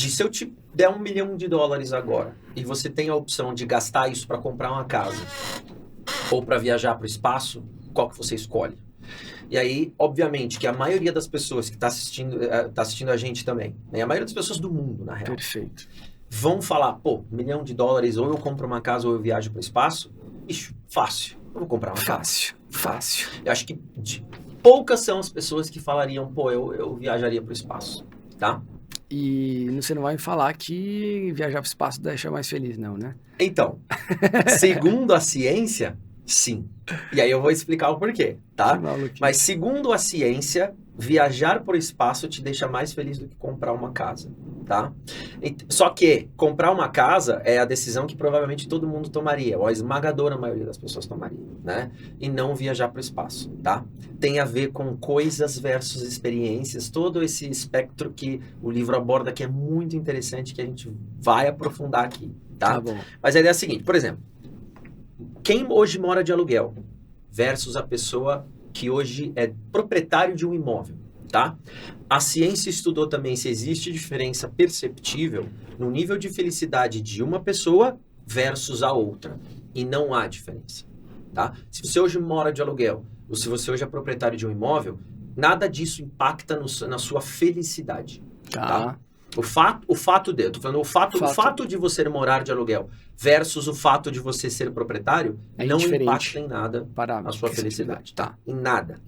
se eu te der $1 milhão agora e você tem a opção de gastar isso para comprar uma casa ou para viajar para o espaço, qual que você escolhe? E aí, obviamente, que a maioria das pessoas que tá assistindo a gente também, né? A maioria das pessoas do mundo, na real, Perfeito. vão falar, pô, $1 milhão, ou eu compro uma casa ou eu viajo para o espaço. Ixi, fácil. Eu vou comprar uma casa. Fácil. Eu acho que poucas são as pessoas que falariam, pô, eu viajaria para o espaço, tá? E você não vai me falar que viajar para o espaço deixa mais feliz, não, né? Então, segundo a ciência, sim. E aí eu vou explicar o porquê, tá? Que maluquice. Mas segundo a ciência, viajar por espaço te deixa mais feliz do que comprar uma casa, tá? Só que comprar uma casa é a decisão que provavelmente todo mundo tomaria, ou a esmagadora maioria das pessoas tomaria, né? E não viajar para o espaço, tá? Tem a ver com coisas versus experiências, todo esse espectro que o livro aborda, que é muito interessante, que a gente vai aprofundar aqui, tá? Tá bom. Mas a ideia é a seguinte, por exemplo, quem hoje mora de aluguel versus a pessoa que hoje é proprietário de um imóvel, tá? A ciência estudou também se existe diferença perceptível no nível de felicidade de uma pessoa versus a outra. E não há diferença, tá? Se você hoje mora de aluguel, ou se você hoje é proprietário de um imóvel, nada disso impacta na sua felicidade, tá? O fato de você morar de aluguel versus o fato de você ser proprietário não impacta em nada a sua felicidade, tá? Em nada.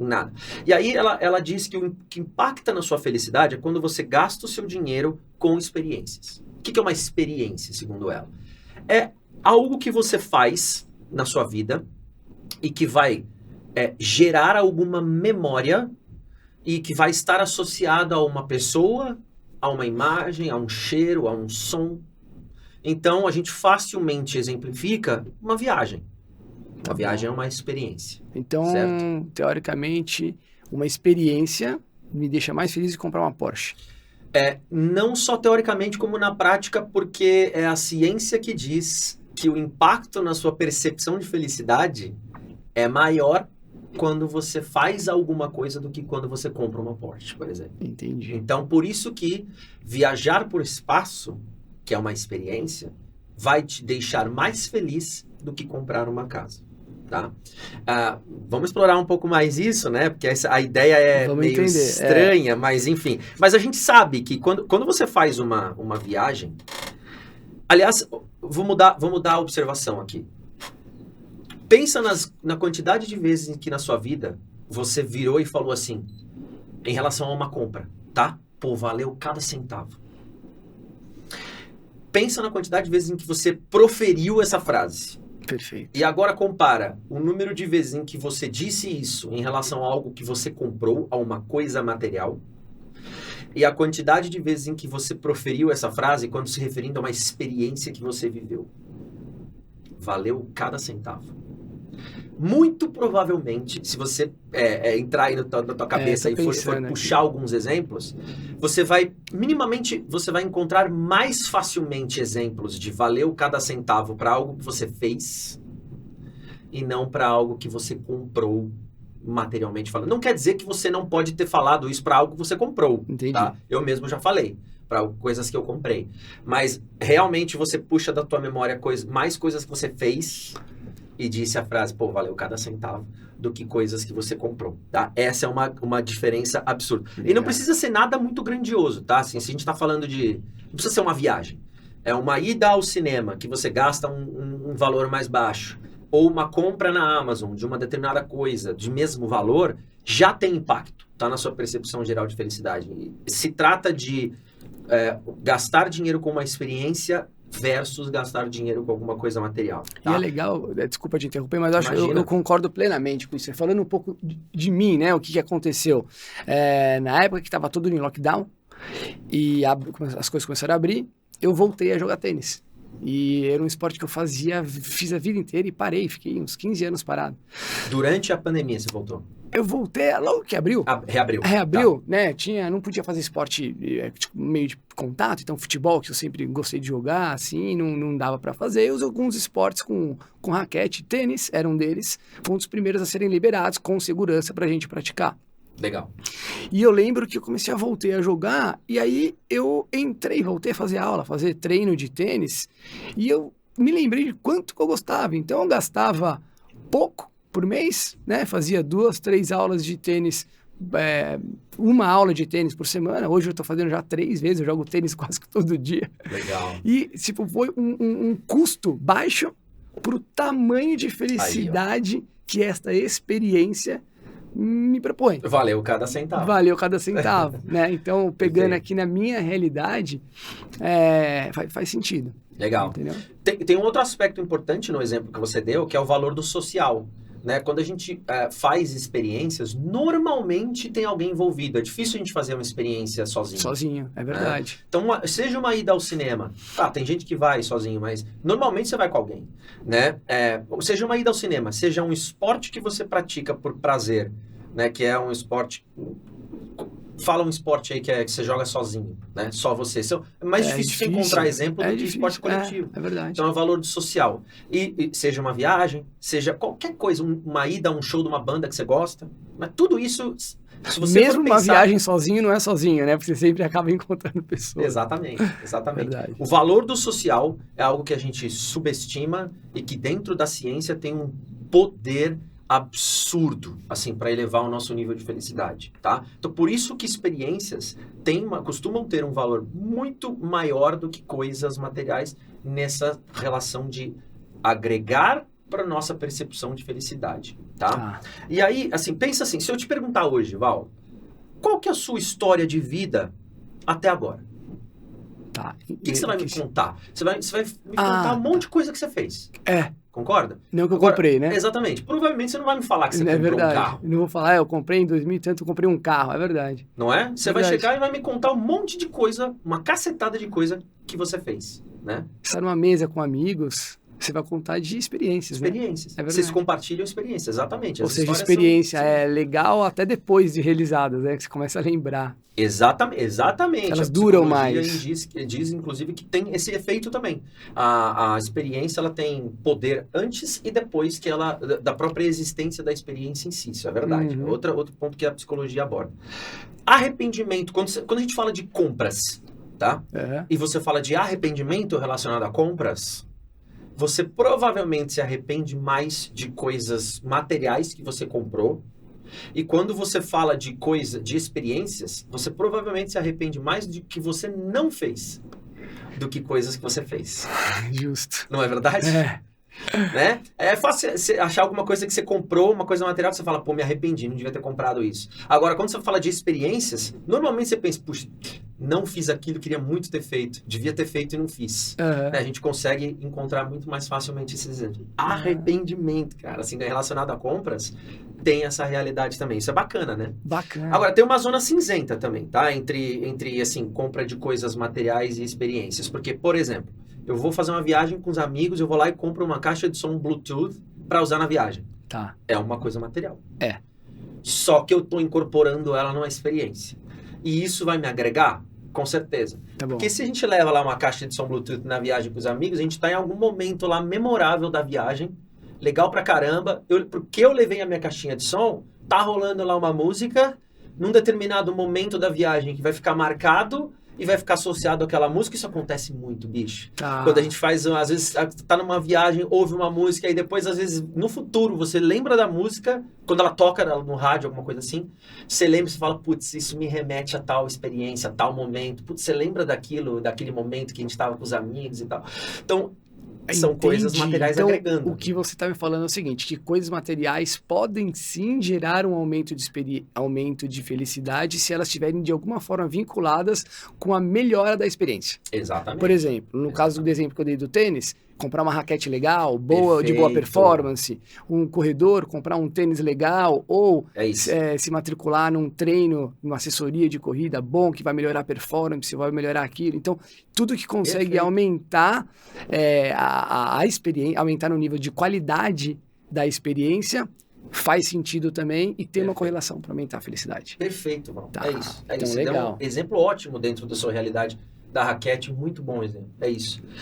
E aí ela diz que o que impacta na sua felicidade é quando você gasta o seu dinheiro com experiências. O que é uma experiência, segundo ela? É algo que você faz na sua vida e que vai gerar alguma memória e que vai estar associada a uma pessoa, a uma imagem, a um cheiro, a um som. Então, a gente facilmente exemplifica uma viagem. Uma viagem é uma experiência. Então, certo? Teoricamente, uma experiência me deixa mais feliz de comprar uma Porsche. Não só teoricamente, como na prática, porque é a ciência que diz que o impacto na sua percepção de felicidade é maior quando você faz alguma coisa do que quando você compra uma Porsche, por exemplo. Entendi. Então, por isso que viajar por espaço, que é uma experiência, vai te deixar mais feliz do que comprar uma casa, tá? Vamos explorar um pouco mais isso, né? Porque a ideia é meio estranha, mas enfim. Mas a gente sabe que quando você faz uma viagem... Aliás, vou mudar a observação aqui. Pensa na quantidade de vezes em que na sua vida você virou e falou assim, em relação a uma compra, tá? Pô, valeu cada centavo. Pensa na quantidade de vezes em que você proferiu essa frase. Perfeito. E agora compara o número de vezes em que você disse isso em relação a algo que você comprou, a uma coisa material, e a quantidade de vezes em que você proferiu essa frase quando se referindo a uma experiência que você viveu. Valeu cada centavo. Muito provavelmente, se você entrar aí na tua cabeça e for puxar alguns exemplos, você vai encontrar mais facilmente exemplos de valeu cada centavo para algo que você fez e não para algo que você comprou materialmente falando. Não quer dizer que você não pode ter falado isso para algo que você comprou. Entendi. Tá? Eu mesmo já falei para coisas que eu comprei. Mas realmente você puxa da tua memória mais coisas que você fez e disse a frase, pô, valeu cada centavo, do que coisas que você comprou, tá? Essa é uma diferença absurda. E não precisa ser nada muito grandioso, tá? Assim, se a gente tá falando não precisa ser uma viagem. É uma ida ao cinema, que você gasta um valor mais baixo. Ou uma compra na Amazon de uma determinada coisa de mesmo valor, já tem impacto, tá? Na sua percepção geral de felicidade. Se trata de gastar dinheiro com uma experiência versus gastar dinheiro com alguma coisa material. Tá? E é legal, desculpa te interromper, mas eu concordo plenamente com isso. Você falando um pouco de mim, né? O que aconteceu. Na época que estava tudo em lockdown e as coisas começaram a abrir, eu voltei a jogar tênis. E era um esporte que eu fiz a vida inteira e parei, fiquei uns 15 anos parado. Durante a pandemia você voltou? Eu voltei logo que abriu. Reabriu, tá. Né? Não podia fazer esporte meio de contato, então futebol, que eu sempre gostei de jogar, assim, não dava pra fazer. Eu usei alguns esportes com raquete, tênis era um deles, foi um dos primeiros a serem liberados com segurança pra gente praticar. Legal. E eu lembro que eu voltei a jogar, e aí eu voltei a fazer aula, fazer treino de tênis, e eu me lembrei de quanto que eu gostava. Então eu gastava pouco por mês, né? Fazia 2, 3 aulas de tênis, uma aula de tênis por semana. Hoje eu tô fazendo já 3 vezes, eu jogo tênis quase que todo dia. Legal. E tipo, foi um custo baixo pro tamanho de felicidade que esta experiência me propõe. Valeu cada centavo. Valeu cada centavo, né? Então, pegando aqui na minha realidade, faz sentido. Legal. Entendeu? Tem um outro aspecto importante no exemplo que você deu, que é o valor do social. Né? Quando a gente faz experiências, normalmente tem alguém envolvido. É difícil a gente fazer uma experiência sozinho. Sozinho, é verdade. Então, seja uma ida ao cinema. Tem gente que vai sozinho, mas normalmente você vai com alguém. Né? Seja uma ida ao cinema, seja um esporte que você pratica por prazer, né? Que é um esporte... Fala um esporte aí que você joga sozinho, né? Só você. É mais difícil de encontrar exemplo do que esporte coletivo. É verdade. Então é o valor do social. E seja uma viagem, seja qualquer coisa, uma ida a um show de uma banda que você gosta, mas tudo isso, se você mesmo uma viagem sozinho não é sozinho, né? Porque você sempre acaba encontrando pessoas. Exatamente. Verdade. O valor do social é algo que a gente subestima e que dentro da ciência tem um poder absurdo, assim, para elevar o nosso nível de felicidade, tá? Então, por isso que experiências costumam ter um valor muito maior do que coisas materiais nessa relação de agregar para nossa percepção de felicidade, tá? E aí, assim, pensa assim, se eu te perguntar hoje, Val, qual que é a sua história de vida até agora? Tá. O que você vai me contar? Você vai me contar um monte de coisa que você fez. Concorda? Não que eu comprei, né? Exatamente. Provavelmente você não vai me falar que você comprou um carro. Não vou falar, eu comprei em 2000 e tanto, eu comprei um carro. É verdade. Não é? Você vai chegar e vai me contar um monte de coisa, uma cacetada de coisa que você fez, né? Você tá numa mesa com amigos, você vai contar de experiências, né? É Vocês compartilham experiências, exatamente. Ou seja, experiência é legal até depois de realizadas, né? Que você começa a lembrar. Exatamente. Elas duram mais. Diz, inclusive, que tem esse efeito também. A experiência, ela tem poder antes e depois da própria existência da experiência em si. Isso é verdade. Uhum. Outro ponto que a psicologia aborda. Arrependimento. Quando a gente fala de compras, tá? E você fala de arrependimento relacionado a compras, você provavelmente se arrepende mais de coisas materiais que você comprou. E quando você fala de experiências, você provavelmente se arrepende mais de que você não fez do que coisas que você fez. Justo. Não é verdade? Né? É fácil você achar alguma coisa que você comprou, uma coisa material que você fala, me arrependi, não devia ter comprado isso. Agora, quando você fala de experiências, normalmente você pensa, puxa, não fiz aquilo, queria muito ter feito, devia ter feito e não fiz. Né? A gente consegue encontrar muito mais facilmente esses exemplos. Arrependimento, cara, assim, relacionado a compras, tem essa realidade também. Isso é bacana, né? Bacana. Agora, tem uma zona cinzenta também, tá? Entre assim, compra de coisas materiais e experiências. Porque, por exemplo, eu vou fazer uma viagem com os amigos, eu vou lá e compro uma caixa de som Bluetooth para usar na viagem. Tá. É uma coisa material. É. Só que eu tô incorporando ela numa experiência. E isso vai me agregar? Com certeza. Tá bom. Porque se a gente leva lá uma caixa de som Bluetooth na viagem com os amigos, a gente tá em algum momento lá memorável da viagem, legal pra caramba, porque eu levei a minha caixinha de som, tá rolando lá uma música, num determinado momento da viagem que vai ficar marcado e vai ficar associado àquela música. Isso acontece muito, bicho. Quando a gente faz, às vezes, tá numa viagem, ouve uma música e depois, às vezes, no futuro, você lembra da música, quando ela toca no rádio, alguma coisa assim, você lembra, você fala, putz, isso me remete a tal experiência, a tal momento. Putz, você lembra daquele momento que a gente tava com os amigos e tal. Então, são coisas materiais agregando. O que você está me falando é o seguinte, que coisas materiais podem sim gerar um aumento de felicidade se elas estiverem de alguma forma vinculadas com a melhora da experiência. Exatamente. Por exemplo, no caso do exemplo que eu dei do tênis, comprar uma raquete legal, de boa performance, um corredor, comprar um tênis legal, ou se matricular num treino, numa assessoria de corrida bom, que vai melhorar a performance, vai melhorar aquilo. Então, tudo que consegue aumentar a experiência, aumentar no nível de qualidade da experiência, faz sentido também e tem uma correlação para aumentar a felicidade. Perfeito, Val. Tá. É isso. Então, legal. Um exemplo ótimo dentro da sua realidade da raquete, muito bom exemplo. É isso.